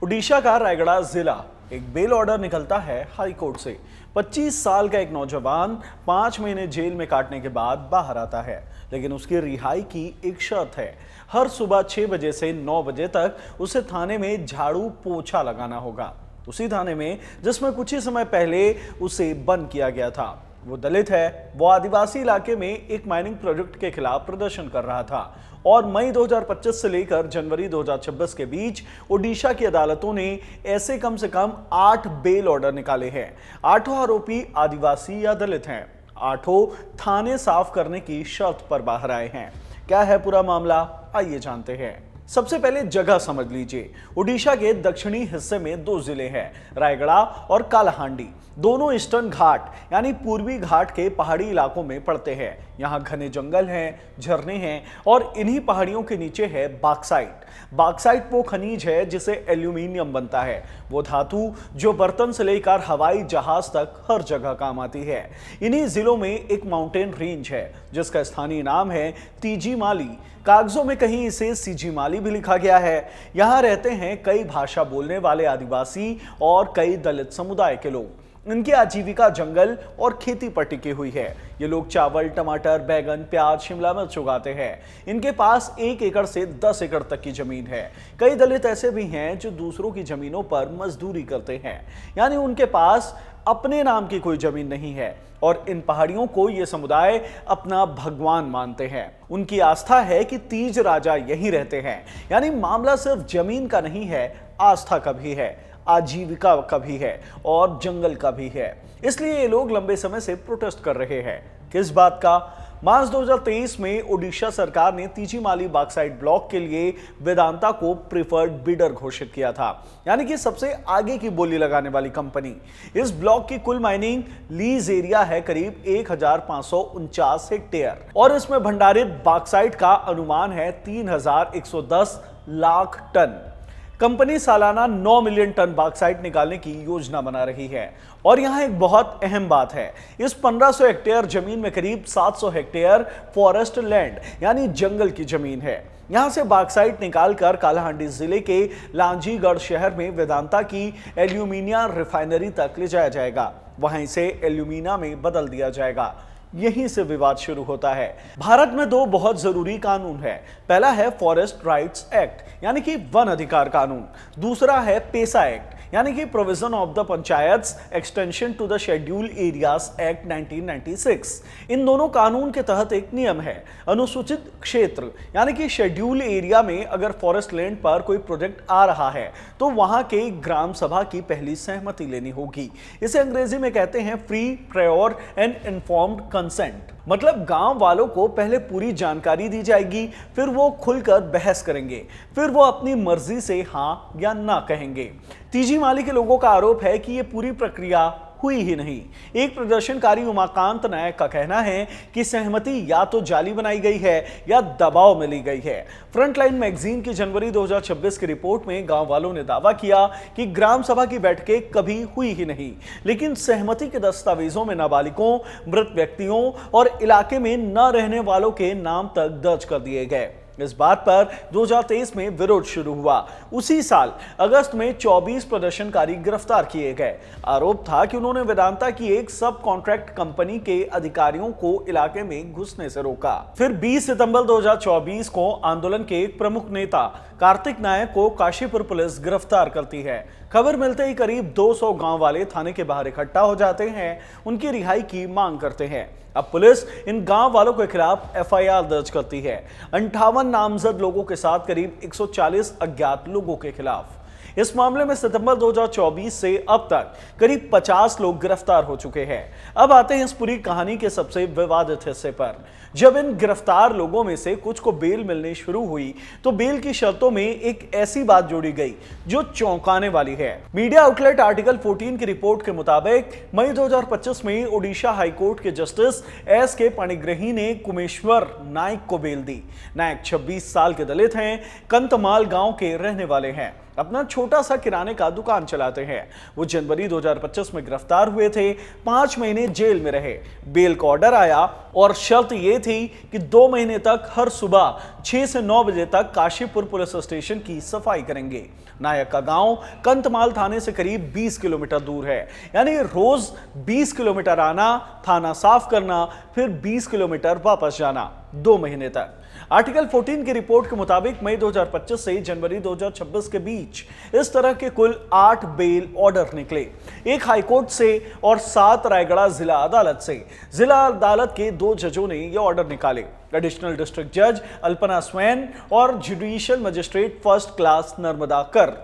ओडिशा का रायगढ़ जिला एक बेल ऑर्डर निकलता है हाई कोर्ट से। 25 साल का एक नौजवान 5 महीने जेल में काटने के बाद बाहर आता है, लेकिन उसकी रिहाई की एक शर्त है। हर सुबह 6 बजे से 9 बजे तक उसे थाने में झाड़ू पोछा लगाना होगा, उसी थाने में जिसमें कुछ ही समय पहले उसे बंद किया गया था। वो दलित है, वो आदिवासी इलाके में एक माइनिंग प्रोजेक्ट के खिलाफ प्रदर्शन कर रहा था और मई 2025 से लेकर जनवरी 2026 के बीच ओडिशा की अदालतों ने ऐसे कम से कम 8 बेल ऑर्डर निकाले हैं। 8 आरोपी आदिवासी या दलित हैं। 8 थाने साफ करने की शर्त पर बाहर आए हैं। क्या है पूरा मामला, आइए जानते हैं। सबसे पहले जगह समझ लीजिए। ओडिशा के दक्षिणी हिस्से में 2 जिले हैं, रायगढ़ और कालाहांडी। दोनों ईस्टर्न घाट यानी पूर्वी घाट के पहाड़ी इलाकों में पड़ते हैं। यहाँ घने जंगल हैं, झरने हैं और इन्हीं पहाड़ियों के नीचे है बॉक्साइट। बॉक्साइट वो खनिज है जिसे एल्यूमिनियम बनता है, वो धातु जो बर्तन से लेकर हवाई जहाज तक हर जगह काम आती है। इन्हीं जिलों में एक माउंटेन रेंज है जिसका स्थानीय नाम है तीजी माली। कागजों में कहीं इसे सीजी माली भी लिखा गया है। यहाँ रहते हैं कई भाषा बोलने वाले आदिवासी और कई दलित समुदाय के लोग। इनकी आजीविका जंगल और खेती पर टिकी हुई है। ये लोग चावल, टमाटर, बैगन, प्याज, शिमला मिर्च उगाते हैं। इनके पास 1 एकड़ से 10 एकड़ तक की जमीन है। कई दलित ऐसे भी हैं जो दूसरों की जमीनों पर मजदूरी करते हैं, यानी उनके पास अपने नाम की कोई जमीन नहीं है और इन पहाड़ियों को ये समुदाय अपना भगवान मानते हैं। उनकी आस्था है कि तीज राजा यहीं रहते हैं, यानी मामला सिर्फ जमीन का नहीं है, आस्था का भी है, आजीविका का भी है और जंगल का भी है। इसलिए ये लोग लंबे समय से प्रोटेस्ट कर रहे हैं। किस बात का? मार्च 2023 में ओडिशा सरकार ने तीजी माली बॉक्साइट ब्लॉक के लिए वेदांता को प्रिफर्ड बिडर घोषित किया था, यानी कि सबसे आगे की बोली लगाने वाली कंपनी। इस ब्लॉक की कुल माइनिंग लीज एरिया है करीब 1549 हेक्टेयर और इसमें भंडारित बॉक्साइट का अनुमान है 3110 लाख टन। कंपनी सालाना 9 मिलियन टन बॉक्साइट निकालने की योजना बना रही है। और यहां एक बहुत अहम बात है, इस 1500 हेक्टेयर जमीन में करीब 700 हेक्टेयर फॉरेस्ट लैंड यानी जंगल की जमीन है। यहां से बॉक्साइट निकालकर कालाहांडी जिले के लांजीगढ़ शहर में वेदांता की एल्यूमिनिया रिफाइनरी तक ले जाया जाएगा। वहीं इसे एल्यूमिना में बदल दिया जाएगा। यहीं से विवाद शुरू होता है। भारत में 2 बहुत जरूरी कानून है। पहला है फॉरेस्ट राइट्स एक्ट यानी कि वन अधिकार कानून। दूसरा है पेसा एक्ट यानी कि provision of the panchayats extension to the schedule areas act 1996। इन दोनों कानून के तहत एक नियम है, अनुसूचित क्षेत्र यानी कि शेड्यूल एरिया में अगर फॉरेस्ट लैंड पर कोई प्रोजेक्ट आ रहा है तो वहां के ग्राम सभा की पहली सहमति लेनी होगी। इसे अंग्रेजी में कहते हैं free, prior and informed consent. मतलब गांव वालों को पहले पूरी जानकारी दी जाएगी, फिर वो खुलकर बहस करेंगे, फिर वो अपनी मर्जी से हाँ या ना कहेंगे। तीजी माली के लोगों का आरोप है कि ये पूरी प्रक्रिया हुई ही नहीं। एक प्रदर्शनकारी उमाकांत नायक का कहना है कि सहमति या तो जाली बनाई गई है या दबाव में ली गई है। फ्रंटलाइन मैगजीन की जनवरी 2026 की रिपोर्ट में गांव वालों ने दावा किया कि ग्राम सभा की बैठकें कभी हुई ही नहीं, लेकिन सहमति के दस्तावेजों में नाबालिगों, मृत व्यक्तियों और इलाके में न रहने वालों के नाम तक दर्ज कर दिए गए। इस बात पर 2023 में विरोध शुरू हुआ। उसी साल अगस्त में 24 प्रदर्शनकारी गिरफ्तार किए गए। आरोप था कि उन्होंने वेदांता की एक सब कॉन्ट्रैक्ट कंपनी के अधिकारियों को इलाके में घुसने से रोका। फिर 20 सितंबर 2024 को आंदोलन के एक प्रमुख नेता कार्तिक नायक को काशीपुर पुलिस गिरफ्तार करती है। खबर मिलते ही करीब 200 गांव वाले थाने के बाहर इकट्ठा हो जाते हैं, उनकी रिहाई की मांग करते हैं। अब पुलिस इन गांव वालों के खिलाफ एफआईआर दर्ज करती है। 58 नामजद लोगों के साथ करीब 140 अज्ञात लोगों के खिलाफ। इस मामले में सितंबर 2024 से अब तक करीब 50 लोग गिरफ्तार हो चुके हैं। अब आते हैं इस पूरी कहानी के सबसे विवादित हिस्से पर। जब इन गिरफ्तार लोगों में से कुछ को बेल मिलनी शुरू हुई तो बेल की शर्तों में एक ऐसी बात जोड़ी गई जो चौंकाने वाली है। मीडिया आउटलेट आर्टिकल 14 की रिपोर्ट के मुताबिक मई 2025 में ओडिशा हाईकोर्ट के जस्टिस एस.के. पाणिग्रही ने कुमेश्वर नायक को बेल दी। नायक 26 साल के दलित हैं, कंतमाल गांव के रहने वाले हैं अपना छोटा सा किराने का दुकान चलाते हैं। वो जनवरी 2025 में गिरफ्तार हुए थे, 5 महीने जेल में रहे। बेल का ऑर्डर आया और शर्त ये थी कि 2 महीने तक हर सुबह 6 से 9 बजे तक काशीपुर पुलिस स्टेशन की सफाई करेंगे। नायक का गांव कंतमाल थाने से करीब 20 किलोमीटर दूर है, यानी रोज 20 किलोमीटर आना, थाना साफ करना, फिर 20 किलोमीटर वापस जाना, 2 महीने तक। आर्टिकल 14 की रिपोर्ट के मुताबिक मई 2025 से जनवरी 2026 के बीच इस तरह के कुल 8 बेल ऑर्डर निकले, 1 हाईकोर्ट से और 7 रायगढ़ जिला अदालत से। जिला अदालत के 2 जजों ने यह ऑर्डर निकाले, एडिशनल डिस्ट्रिक्ट जज अल्पना स्वैन और judicial magistrate first class Narmada कर।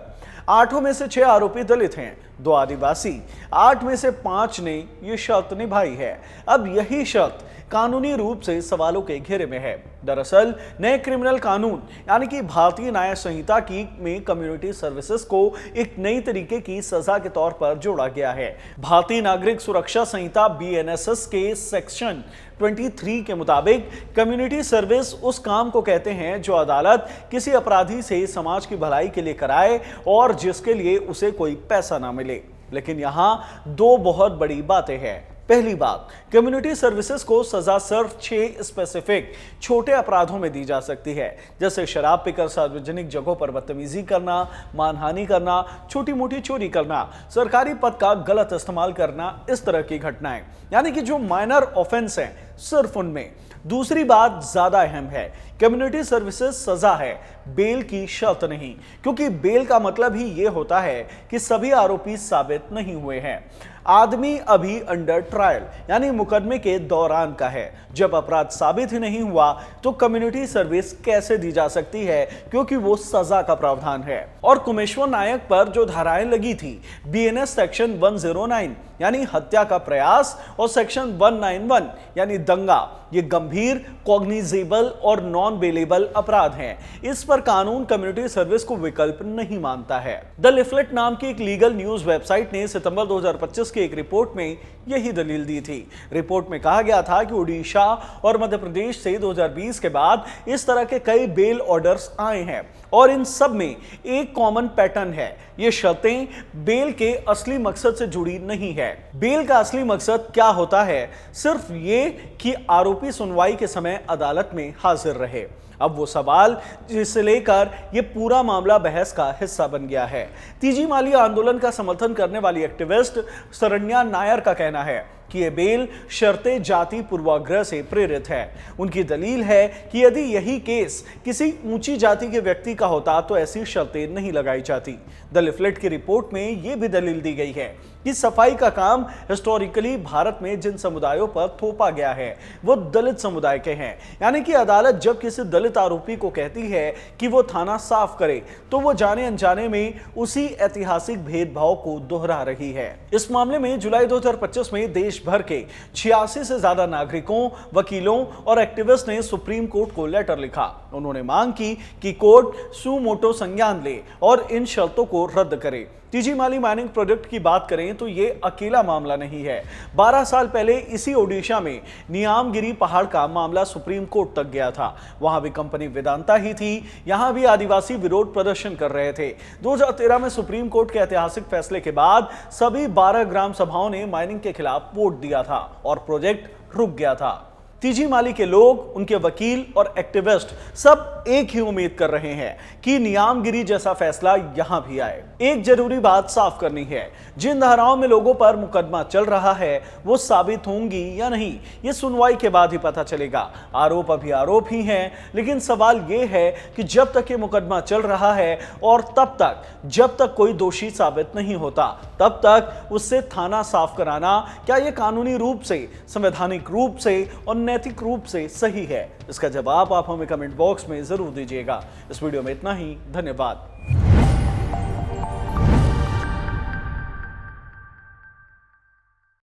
8 में से 6 आरोपी दलित हैं, 2 आदिवासी, 8 में से 5 ने यह शर्त निभाई है। अब यही शर्त कानूनी रूप से सवालों के घेरे में है। दरअसल नए क्रिमिनल कानून यानी कि भारतीय न्याय संहिता में कम्युनिटी सर्विसेज को एक नई तरीके की सजा के तौर पर जोड़ा गया है। भारतीय नागरिक सुरक्षा संहिता BNSS के सेक्शन 23 के मुताबिक कम्युनिटी सर्विस उस काम को कहते हैं जो अदालत किसी अपराधी से समाज की भलाई के लिए कराए और जिसके लिए उसे कोई पैसा ना मिले। लेकिन यहाँ 2 बहुत बड़ी बातें हैं। पहली बात, कम्युनिटी सर्विसेज को सजा सिर्फ 6 स्पेसिफिक छोटे अपराधों में दी जा सकती है, जैसे शराब पीकर सार्वजनिक जगहों पर बदतमीजी करना, मानहानि करना, छोटी मोटी चोरी करना, सरकारी पद का गलत इस्तेमाल करना, इस तरह की घटनाएं, यानी कि जो माइनर ऑफेंस हैं सिर्फ उनमें। दूसरी बात ज्यादा अहम है, कम्युनिटी सर्विसेज सजा है, बेल की शर्त नहीं, क्योंकि बेल का मतलब ही यह होता है कि सभी आरोपी साबित नहीं हुए हैं। आदमी अभी अंडर ट्रायल यानी मुकदमे के दौरान का है। जब अपराध साबित ही नहीं हुआ तो कम्युनिटी सर्विस कैसे दी जा सकती है, क्योंकि वो सजा का प्रावधान है। और कुमेश्वर नायक पर जो धाराएं लगी थी, BNS सेक्शन 109 यानी हत्या का प्रयास और सेक्शन 191 यानी दंगा, ये गंभीर, कॉग्निजेबल और नॉन बेलेबल अपराध हैं। इस पर कानून कम्युनिटी सर्विस को विकल्प नहीं मानता है। द लिफलेट नाम की एक लीगल न्यूज वेबसाइट ने सितंबर 2025 की एक रिपोर्ट में यही दलील दी थी। रिपोर्ट में कहा गया था कि उड़ीसा और मध्य प्रदेश से 2020 के बाद इस तरह के कई बेल ऑर्डर्स आए हैं और इन सब में एक कॉमन पैटर्न है, ये शर्तें बेल के असली मकसद से जुड़ी नहीं है। बेल का असली मकसद क्या होता है? सिर्फ ये कि आरोपी सुनवाई के समय अदालत में हाजिर रहे। अब वो सवाल जिसे लेकर ये पूरा मामला बहस का हिस्सा बन गया है। तीजी माली आंदोलन का समर्थन करने वाली एक्टिविस्ट शरण्या नायर का कहना है कि ये बेल शर्तें जाति पूर्वाग्रह से प्रेरित है। उनकी दलील है कि यदि यही केस किसी ऊंची जाति के व्यक्ति का होता तो ऐसी शर्तें नहीं लगाई जाती। द लिफलेट की रिपोर्ट में यह भी दलील दी गई है कि सफाई का काम हिस्टोरिकली भारत में जिन समुदायों पर थोपा गया है वो दलित समुदाय के हैं, यानी कि अदालत जब किसी दलित आरोपी को कहती है कि वो थाना साफ करे तो वो जाने अनजाने में उसी ऐतिहासिक भेदभाव को दोहरा रही है। इस मामले में जुलाई 2025 में देश भर के 86 से ज्यादा नागरिकों, वकीलों और एक्टिविस्ट ने सुप्रीम कोर्ट को लेटर लिखा। उन्होंने मांग की कि कोर्ट सुमोटो संज्ञान ले और इन शर्तों को रद्द करे। तीजी माली माइनिंग प्रोजेक्ट की बात करें तो ये अकेला मामला नहीं है। 12 साल पहले इसी ओडिशा में नियामगिरी पहाड़ का मामला सुप्रीम कोर्ट तक गया था। वहां भी कंपनी वेदांता ही थी, यहां भी आदिवासी विरोध प्रदर्शन कर रहे थे। 2013 में सुप्रीम कोर्ट के ऐतिहासिक फैसले के बाद सभी 12 ग्राम सभाओं ने माइनिंग के खिलाफ वोट दिया था और प्रोजेक्ट रुक गया था। तीजी माली के लोग, उनके वकील और एक्टिविस्ट सब एक ही उम्मीद कर रहे हैं कि नियामगिरी जैसा फैसला यहां भी आए। एक जरूरी बात साफ करनी है, जिन धाराओं में लोगों पर मुकदमा चल रहा है वो साबित होंगी या नहीं ये सुनवाई के बाद ही पता चलेगा। आरोप अभी आरोप ही हैं, लेकिन सवाल ये है कि जब तक ये मुकदमा चल रहा है और तब तक जब तक कोई दोषी साबित नहीं होता तब तक उससे थाना साफ कराना क्या ये कानूनी रूप से, संवैधानिक रूप से और नैतिक रूप से सही है? इसका जवाब आप हमें कमेंट बॉक्स में जरूर दीजिएगा। इस वीडियो में इतना ही, धन्यवाद।